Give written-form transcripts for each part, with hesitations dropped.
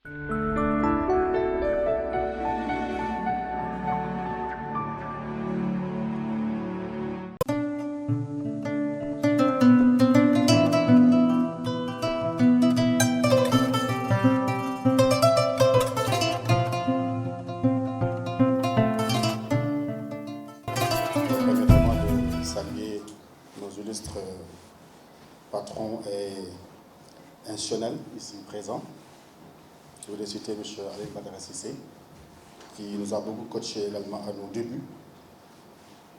Permettez-moi de saluer nos illustres patrons et institutionnels ici présents. Je voulais citer M. Ali Badara Cissé, qui nous a beaucoup coaché également à nos débuts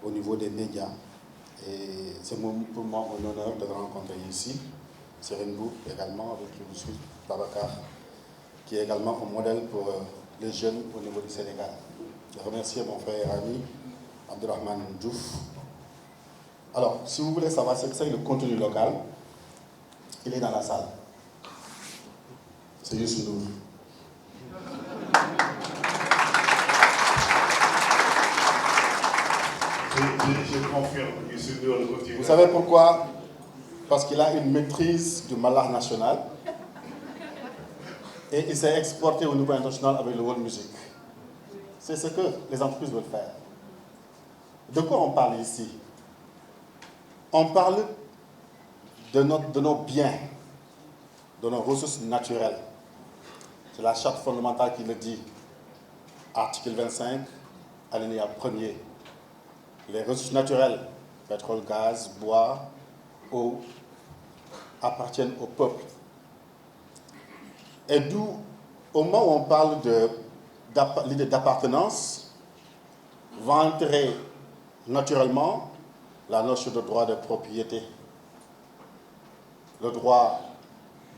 au niveau des médias. Et c'est pour moi un honneur de le rencontrer ici. Serenbou également, avec qui je suis, Babacar, qui est également un modèle pour les jeunes au niveau du Sénégal. Je remercie mon frère et ami, Abdurrahman Diouf. Alors, si vous voulez savoir ce que c'est le contenu local, il est dans la salle. C'est Youssou Ndour. Je confirme, Youssou Ndour le continue. Vous savez pourquoi? Parce qu'il a une maîtrise du mallah national et il s'est exporté au niveau international avec le world music. C'est ce que les entreprises veulent faire. De quoi on parle ici? On parle de nos biens, de nos ressources naturelles. C'est la charte fondamentale qui le dit. Article 25, alinéa 1er. Les ressources naturelles, pétrole, gaz, bois, eau, appartiennent au peuple. Et d'où, au moment où on parle de l'idée d'appartenance, va entrer naturellement la notion de droit de propriété, le droit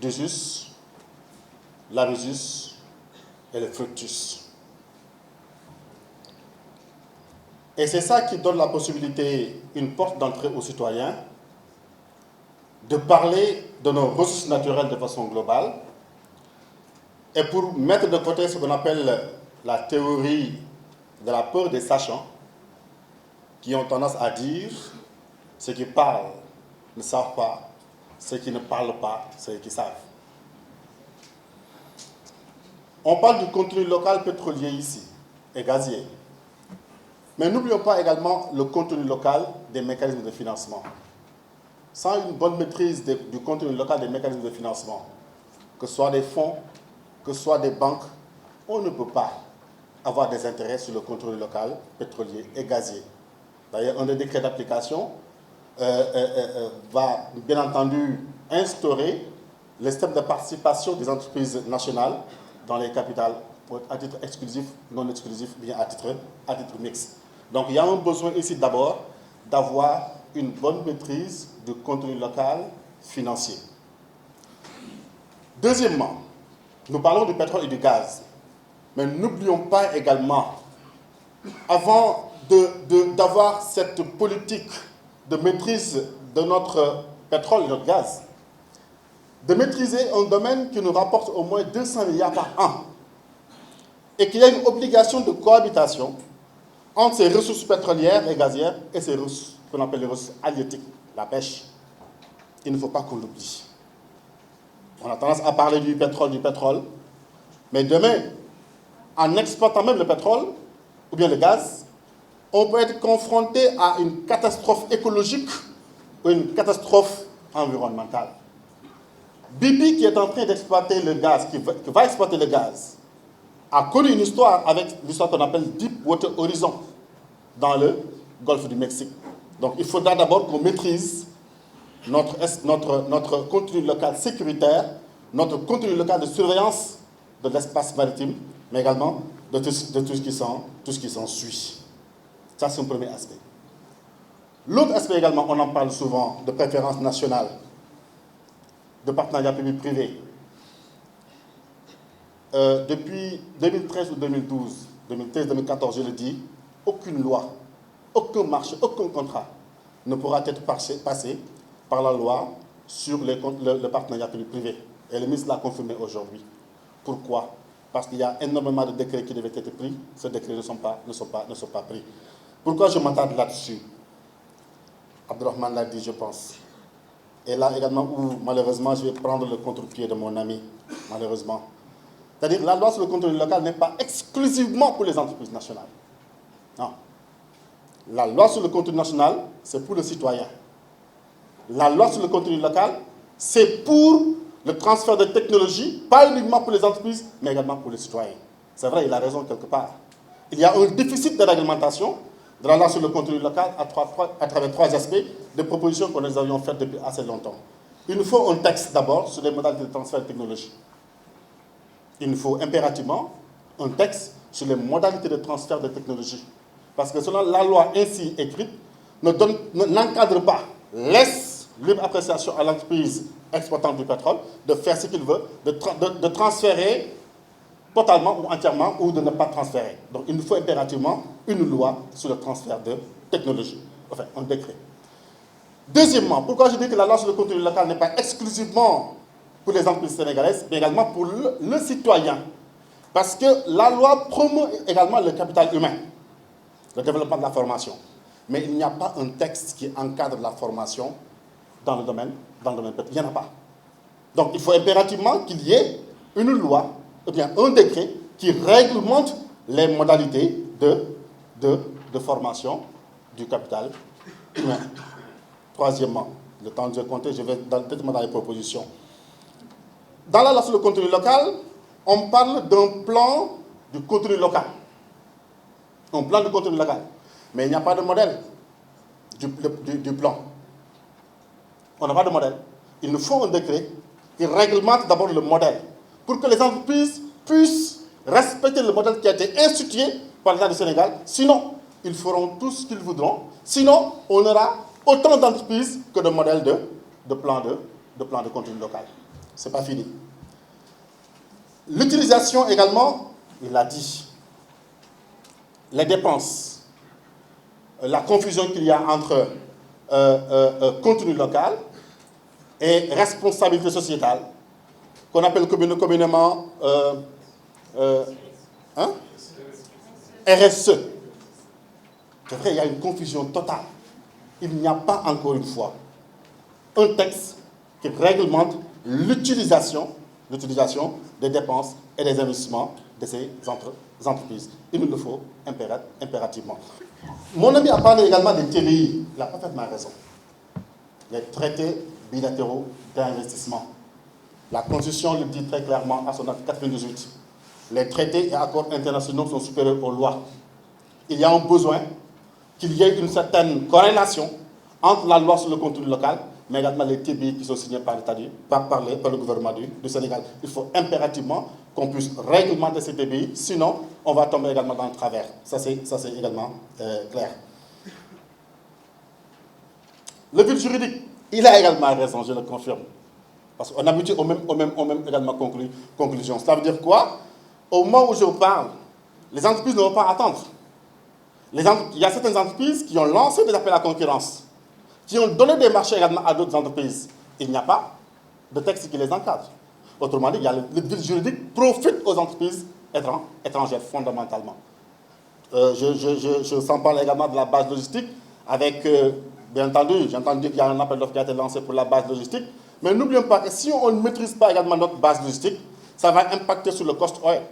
d'usus, l'abusus et le fructus. Et c'est ça qui donne la possibilité, une porte d'entrée aux citoyens, de parler de nos ressources naturelles de façon globale, et pour mettre de côté ce qu'on appelle la théorie de la peur des sachants, qui ont tendance à dire ceux qui parlent ne savent pas, ceux qui ne parlent pas, ceux qui savent. On parle du contenu local pétrolier ici, et gazier. Mais n'oublions pas également le contenu local des mécanismes de financement. Sans une bonne maîtrise du contenu local des mécanismes de financement, que ce soit des fonds, que ce soit des banques, on ne peut pas avoir des intérêts sur le contenu local pétrolier et gazier. D'ailleurs, un des décrets d'application va bien entendu instaurer le système de participation des entreprises nationales dans les capitales à titre exclusif, non exclusif, bien à titre mixte. Donc il y a un besoin ici d'abord d'avoir une bonne maîtrise du contenu local financier. Deuxièmement, nous parlons du pétrole et du gaz, mais n'oublions pas également, avant d'avoir cette politique de maîtrise de notre pétrole et notre gaz, de maîtriser un domaine qui nous rapporte au moins 200 milliards par an et qu'il y a une obligation de cohabitation entre ces ressources pétrolières et gazières et ces ressources qu'on appelle les ressources halieutiques, la pêche. Il ne faut pas qu'on l'oublie. On a tendance à parler du pétrole, mais demain, en exploitant même le pétrole ou bien le gaz, on peut être confronté à une catastrophe écologique ou une catastrophe environnementale. Bibi, qui est en train d'exploiter le gaz, qui va exploiter le gaz, a connu une histoire avec l'histoire qu'on appelle Deepwater Horizon dans le golfe du Mexique. Donc il faudra d'abord qu'on maîtrise notre contenu local sécuritaire, notre contenu local de surveillance de l'espace maritime, mais également de tout ce qui s'ensuit. Ça, c'est un premier aspect. L'autre aspect également, on en parle souvent, de préférence nationale, de partenariat public-privé. Depuis 2013 ou 2012, 2013-2014, je le dis, aucune loi, aucun marché, aucun contrat ne pourra être passé par la loi sur le partenariat public-privé. Et le ministre l'a confirmé aujourd'hui. Pourquoi? Parce qu'il y a énormément de décrets qui devaient être pris. Ces décrets ne sont pas pris. Pourquoi je m'attarde là-dessus? Abdurrahman l'a dit, je pense. Et là également où, malheureusement, je vais prendre le contre-pied de mon ami, malheureusement. C'est-à-dire que la loi sur le contenu local n'est pas exclusivement pour les entreprises nationales. Non. La loi sur le contenu national, c'est pour le citoyen. La loi sur le contenu local, c'est pour le transfert de technologie, pas uniquement pour les entreprises, mais également pour les citoyens. C'est vrai, il a raison quelque part. Il y a un déficit de réglementation de la loi sur le contenu local à travers 3 aspects de propositions que nous avions faites depuis assez longtemps. Il nous faut un texte d'abord sur les modalités de transfert de technologie. Il nous faut impérativement un texte sur les modalités de transfert de technologie. Parce que selon la loi ainsi écrite, n'encadre pas, laisse libre appréciation à l'entreprise exploitante du pétrole de faire ce qu'il veut, de transférer totalement ou entièrement ou de ne pas transférer. Donc il nous faut impérativement une loi sur le transfert de technologie, enfin un décret. Deuxièmement, pourquoi je dis que la loi sur le contenu local n'est pas exclusivement pour les entreprises sénégalaises, mais également pour le citoyen. Parce que la loi promeut également le capital humain, le développement de la formation. Mais il n'y a pas un texte qui encadre la formation dans le domaine pétrolier. Il n'y en a pas. Donc il faut impérativement qu'il y ait une loi, ou bien un décret qui réglemente les modalités de formation du capital humain. Troisièmement, le temps de compter, je vais directement dans les propositions. Dans la loi sur le contenu local, on parle d'un plan du contenu local. Un plan du contenu local. Mais il n'y a pas de modèle du plan. On n'a pas de modèle. Il nous faut un décret qui réglemente d'abord le modèle pour que les entreprises puissent respecter le modèle qui a été institué par l'État du Sénégal. Sinon, ils feront tout ce qu'ils voudront. Sinon, on aura autant d'entreprises que de modèles de plan de contenu local. Ce n'est pas fini. L'utilisation également, il l'a dit, les dépenses, la confusion qu'il y a entre contenu local et responsabilité sociétale, qu'on appelle communément RSE. C'est vrai, il y a une confusion totale. Il n'y a pas, encore une fois, un texte qui réglemente l'utilisation des dépenses et des investissements de ces entreprises. Il nous le faut impérativement. Mon ami a parlé également des TBI. Il a parfaitement raison. Les traités bilatéraux d'investissement. La Constitution le dit très clairement à son article 98. Les traités et accords internationaux sont supérieurs aux lois. Il y a un besoin qu'il y ait une certaine corrélation entre la loi sur le contenu local, mais également les TBI qui sont signés par le gouvernement du Sénégal. Il faut impérativement qu'on puisse réglementer ces TBI, sinon on va tomber également dans le travers. Ça c'est également clair. Le vide juridique, il a également raison, je le confirme. Parce qu'on aboutit au même également conclusion. Ça veut dire quoi? Au moment où je vous parle, les entreprises ne vont pas attendre. Il y a certaines entreprises qui ont lancé des appels à concurrence, qui ont donné des marchés également à d'autres entreprises. Il n'y a pas de texte qui les encadre. Autrement dit, le vide juridique profite aux entreprises étrangères fondamentalement. Je s'en parle également de la base logistique, avec, bien entendu, j'ai entendu qu'il y a un appel d'offres qui a été lancé pour la base logistique, mais n'oublions pas que si on ne maîtrise pas également notre base logistique, ça va impacter sur le cost oil,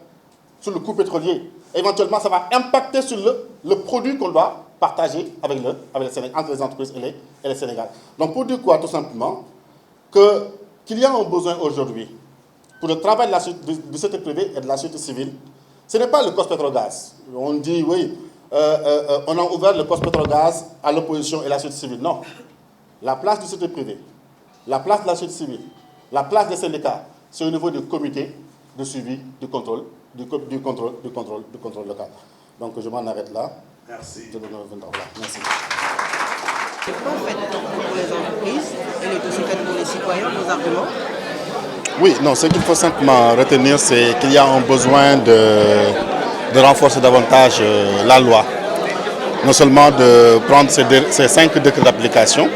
sur le coût pétrolier. Éventuellement, ça va impacter sur le produit qu'on doit partager avec le Sénégal, entre les entreprises et le Sénégal. Donc, pour dire quoi, tout simplement, qu'il y a un besoin aujourd'hui pour le travail du secteur privé et de la société civile, ce n'est pas le COS-Pétrogaz. On dit, oui, on a ouvert le COS-Pétrogaz à l'opposition et la société civile. Non. La place du secteur privé, la place de la société civile, la place des syndicats, c'est au niveau du comité de suivi du contrôle local. Donc je m'en arrête là. Merci. Merci. C'est pas fait pour les entreprises, elle est aussi faite pour les citoyens, vos arguments? Oui, non, ce qu'il faut simplement retenir, c'est qu'il y a un besoin de renforcer davantage la loi. Non seulement de prendre ces 5 décrets d'application,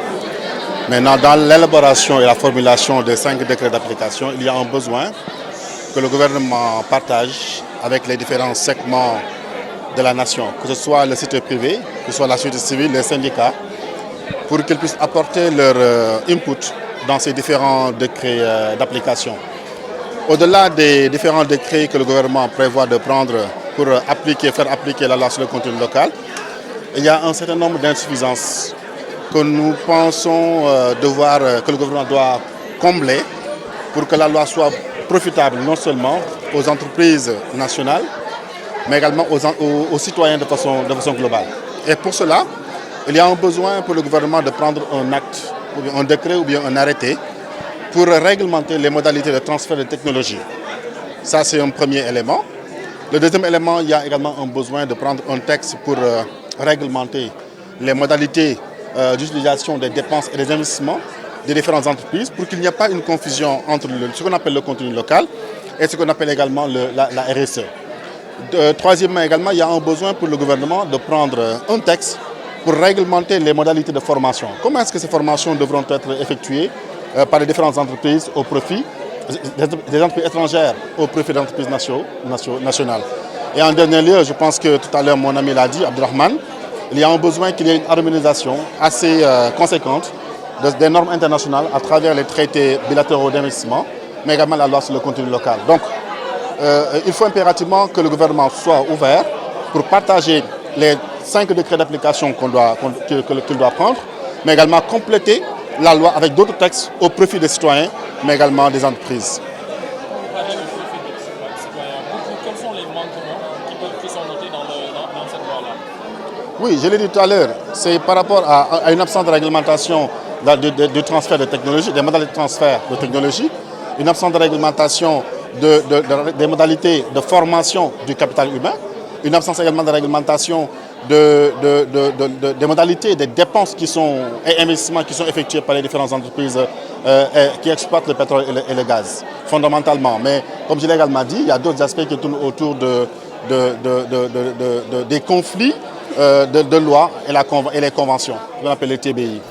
mais dans l'élaboration et la formulation des 5 décrets d'application, il y a un besoin que le gouvernement partage avec les différents segments de la nation, que ce soit le secteur privé, que ce soit la société civile, les syndicats, pour qu'ils puissent apporter leur input dans ces différents décrets d'application. Au-delà des différents décrets que le gouvernement prévoit de prendre pour faire appliquer la loi sur le contenu local, il y a un certain nombre d'insuffisances que nous pensons que le gouvernement doit combler pour que la loi soit profitable non seulement aux entreprises nationales, mais également aux citoyens de façon globale. Et pour cela, il y a un besoin pour le gouvernement de prendre un acte, ou bien un décret ou bien un arrêté pour réglementer les modalités de transfert de technologie. Ça, c'est un premier élément. Le deuxième élément, il y a également un besoin de prendre un texte pour réglementer les modalités d'utilisation des dépenses et des investissements des différentes entreprises pour qu'il n'y ait pas une confusion entre ce qu'on appelle le contenu local et ce qu'on appelle également la RSE. Troisièmement également, il y a un besoin pour le gouvernement de prendre un texte pour réglementer les modalités de formation. Comment est-ce que ces formations devront être effectuées par les différentes entreprises au profit des entreprises étrangères au profit des entreprises nationales. Et en dernier lieu, je pense que tout à l'heure mon ami l'a dit, Abdelrahman, il y a un besoin qu'il y ait une harmonisation assez conséquente des normes internationales à travers les traités bilatéraux d'investissement, mais également la loi sur le contenu local. Donc, il faut impérativement que le gouvernement soit ouvert pour partager les 5 décrets d'application qu'il doit prendre, mais également compléter la loi avec d'autres textes au profit des citoyens, mais également des entreprises. Quels sont les manquements qui sont notés dans cette loi-là? Oui, je l'ai dit tout à l'heure, c'est par rapport à une absence de réglementation du transfert de technologie, des modalités de transfert de technologie, une absence de réglementation des modalités de formation du capital humain, une absence également de réglementation des modalités, des dépenses et investissements qui sont effectués par les différentes entreprises qui exploitent le pétrole et le gaz, fondamentalement. Mais comme je l'ai également dit, il y a d'autres aspects qui tournent autour des conflits de loi et les conventions, qu'on appelle les TBI.